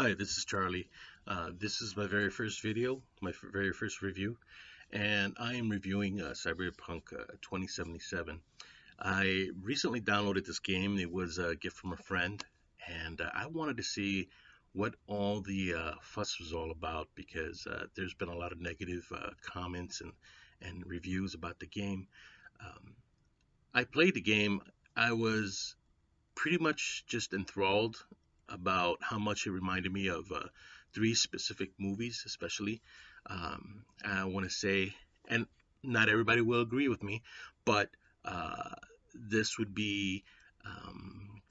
Hi, this is Charlie. This is my very first video, my very first review, and I am reviewing Cyberpunk 2077. I recently downloaded this game. It was a gift from a friend, and I wanted to see what all the fuss was all about because there's been a lot of negative comments and reviews about the game. Um, I played the game. I was pretty much just enthralled about how much it reminded me of three specific movies, especially. I want to say, and not everybody will agree with me, but uh, this would be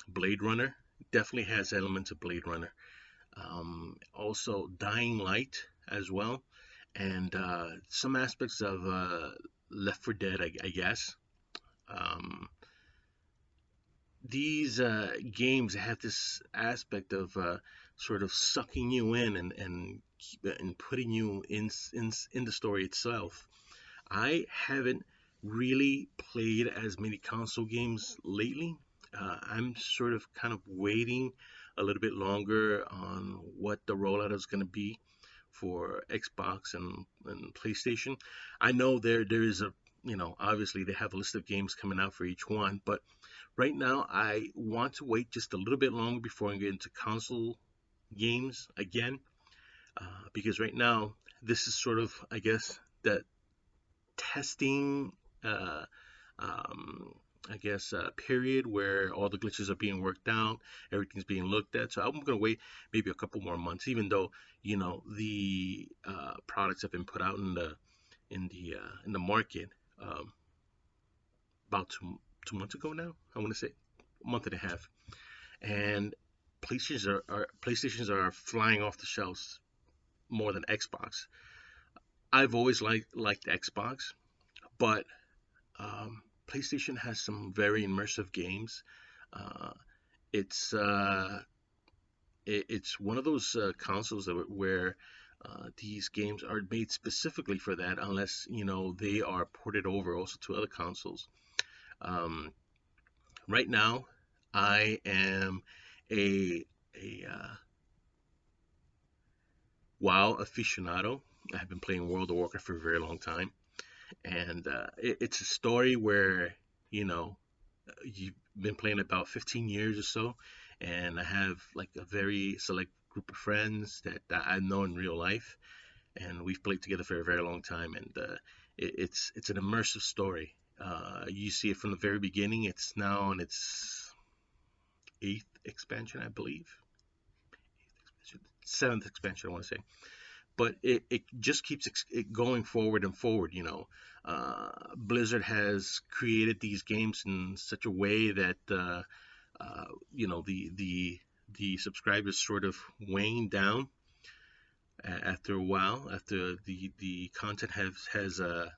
Blade Runner. Definitely has elements of Blade Runner. Also, Dying Light as well, and some aspects of Left 4 Dead, I guess. Um, these games have this aspect of sort of sucking you in and putting you in the story itself. I haven't really played as many console games lately. I'm sort of kind of waiting a little bit longer on what the rollout is going to be for Xbox and PlayStation. I know there is a, obviously they have a list of games coming out for each one, but right now I want to wait just a little bit longer before I get into console games again, because right now this is sort of, I guess, that testing, uh, um, period where all the glitches are being worked out, everything's being looked at. So I'm gonna wait maybe a couple more months, even though the products have been put out in the market about two months ago now. I want to say a month and a half, and PlayStations are flying off the shelves more than Xbox. I've always liked Xbox, but PlayStation has some very immersive games. Uh, it's it's one of those consoles where these games are made specifically for that, unless they are ported over also to other consoles. Um, right now, I am a WoW aficionado. I've been playing World of Warcraft for a very long time, and it's a story where you know you've been playing about 15 years or so, and I have like a very select group of friends that I know in real life, and we've played together for a very long time, and it's an immersive story. You see it from the very beginning. It's now on its eighth expansion, I believe. Seventh expansion, I want to say. But it just keeps it going forward and forward. Blizzard has created these games in such a way that the subscribers sort of wane down after a while, after the content has uh,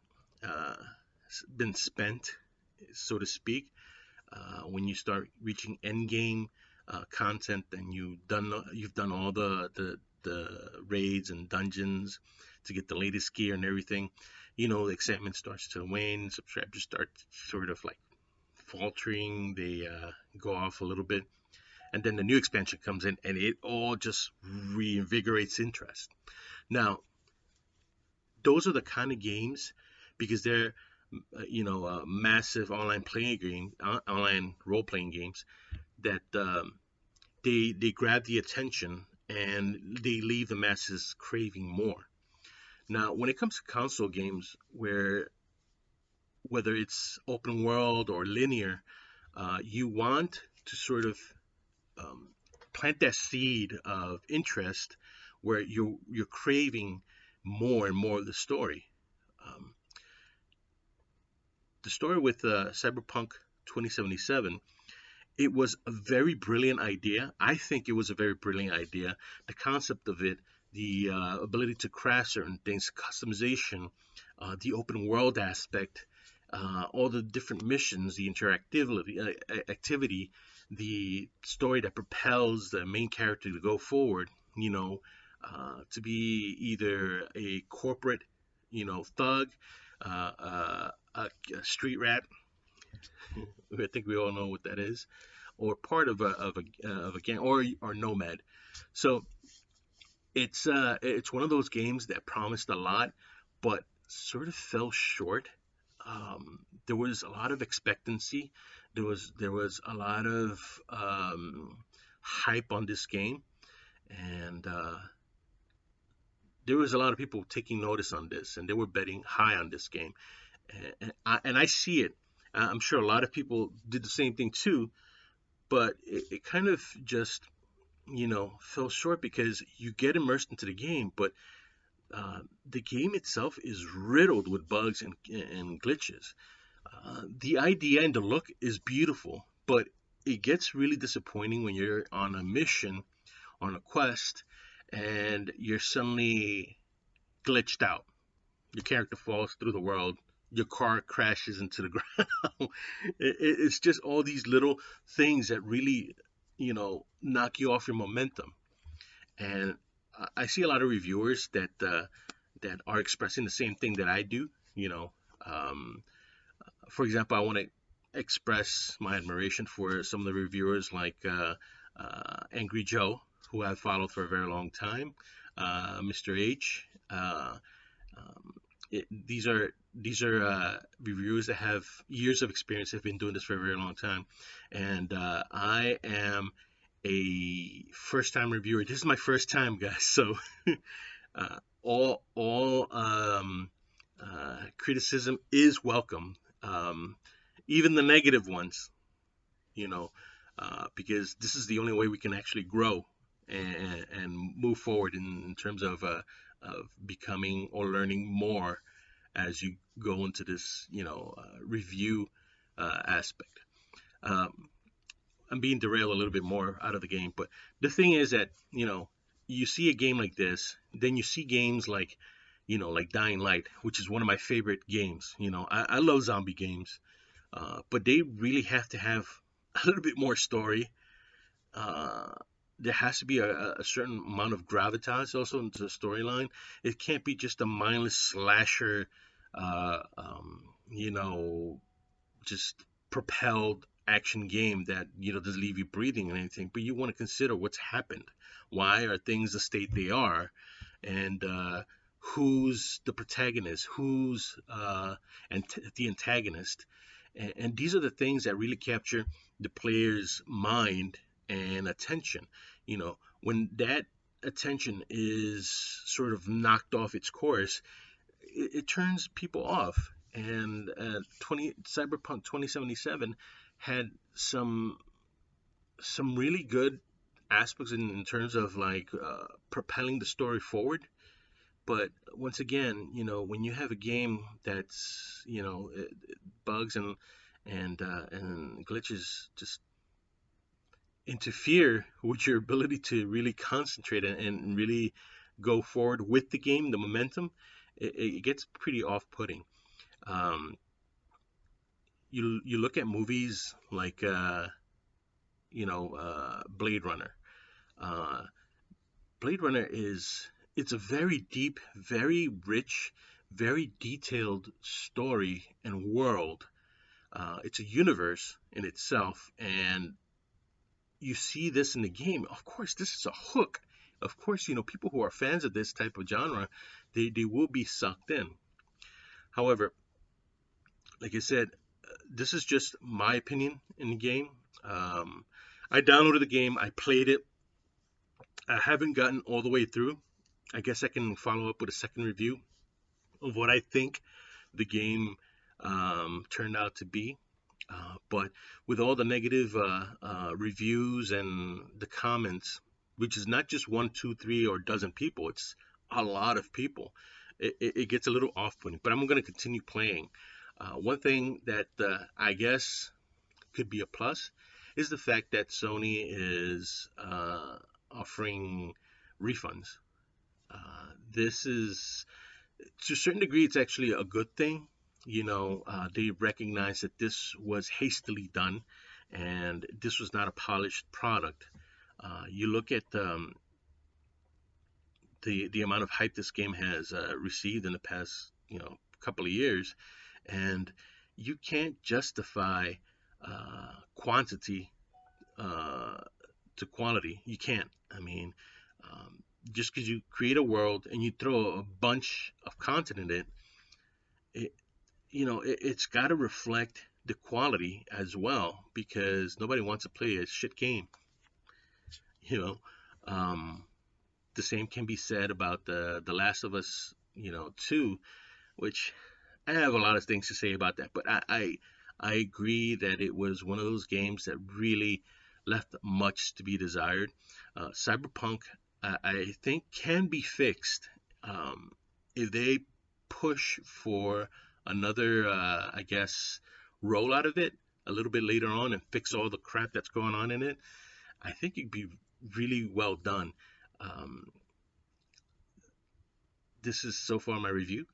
been spent, so to speak. When you start reaching end game content, and you've done all the raids and dungeons to get the latest gear and everything, the excitement starts to wane. Subscribers start sort of like faltering. They go off a little bit, and then the new expansion comes in, and it all just reinvigorates interest. Now, those are the kind of games, because they're massive online playing game, online role playing games that they grab the attention and they leave the masses craving more. Now, when it comes to console games, whether it's open world or linear, you want to sort of um, plant that seed of interest where you're craving more and more of the story. Um, the story with Cyberpunk 2077, it was a very brilliant idea. I think it was a very brilliant idea. The concept of it, the ability to craft certain things, customization, the open world aspect, all the different missions, the interactivity, activity, the story that propels the main character to go forward. To be either a corporate, thug, a street rat. I think we all know what that is, or part of a gang, or nomad. So It's one of those games that promised a lot, but sort of fell short. There was a lot of expectancy. There was a lot of hype on this game, and there was a lot of people taking notice on this, and they were betting high on this game. And I see it. I'm sure a lot of people did the same thing too, but it kind of just fell short because you get immersed into the game, but the game itself is riddled with bugs and glitches. The idea and the look is beautiful, but it gets really disappointing when you're on a mission, on a quest, and you're suddenly glitched out. Your character falls through the world. Your car crashes into the ground. It's just all these little things that really, knock you off your momentum. And I see a lot of reviewers that are expressing the same thing that I do. Um, for example, I want to express my admiration for some of the reviewers like Angry Joe, who I've followed for a very long time, Mr. H. These are reviewers that have years of experience. Have been doing this for a very long time, and I am a first-time reviewer. This is my first time, guys. So all criticism is welcome, even the negative ones. You know, because this is the only way we can actually grow and move forward in terms of becoming or learning more as you go into this, review aspect. Um, I'm being derailed a little bit more out of the game, but the thing is that, you see a game like this, then you see games like Dying Light, which is one of my favorite games. I love zombie games, but they really have to have a little bit more story. Uh, there has to be a certain amount of gravitas also into the storyline. It can't be just a mindless slasher, uh, um, you know, just propelled action game that doesn't leave you breathing or anything. But you want to consider what's happened. Why are things the state they are? And who's the protagonist? Who's the antagonist? And these are the things that really capture the player's mind and attention. When that attention is sort of knocked off its course, it turns people off. And 20 Cyberpunk 2077 had some really good aspects in terms of like propelling the story forward. But once again, when you have a game that's bugs and glitches just interfere with your ability to really concentrate and really go forward with the game, the momentum, it gets pretty off-putting. Um, you look at movies like Blade Runner. Uh, Blade Runner it's a very deep, very rich, very detailed story and world. It's a universe in itself, and you see this in the game. Of course, this is a hook. Of course, people who are fans of this type of genre, they will be sucked in. However, like I said, this is just my opinion in the game. Um, I downloaded the game, I played it. I haven't gotten all the way through. I guess I can follow up with a second review of what I think the game turned out to be. But with all the negative reviews and the comments, which is not just one, two, three, or a dozen people, it's a lot of people, it gets a little off-putting. But I'm going to continue playing. One thing that I guess could be a plus is the fact that Sony is offering refunds. This is, to a certain degree, it's actually a good thing. They recognize that this was hastily done and this was not a polished product. You look at the amount of hype this game has received in the past couple of years, and you can't justify quantity uh, to quality. You can't. I mean, just because you create a world and you throw a bunch of content in it, it it's got to reflect the quality as well, because nobody wants to play a shit game. You know, um, the same can be said about the Last of Us, 2, which I have a lot of things to say about that, but I agree that it was one of those games that really left much to be desired. Cyberpunk, I think, can be fixed if they push for another, I guess, rollout of it a little bit later on and fix all the crap that's going on in it. I think it'd be really well done. Um, this is so far my review.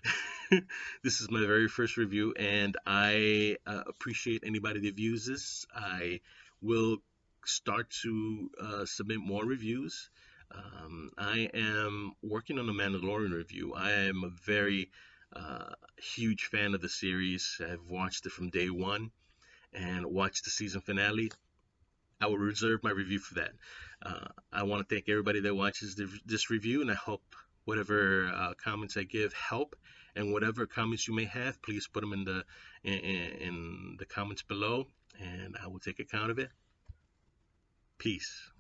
This is my very first review, and I appreciate anybody that views this. I will start to submit more reviews. I am working on a Mandalorian review. I am a very huge fan of the series. I've watched it from day one and watched the season finale. I will reserve my review for that. I want to thank everybody that watches this review, and I hope whatever comments I give help. And whatever comments you may have, please put them in the comments below, and I will take account of it. Peace.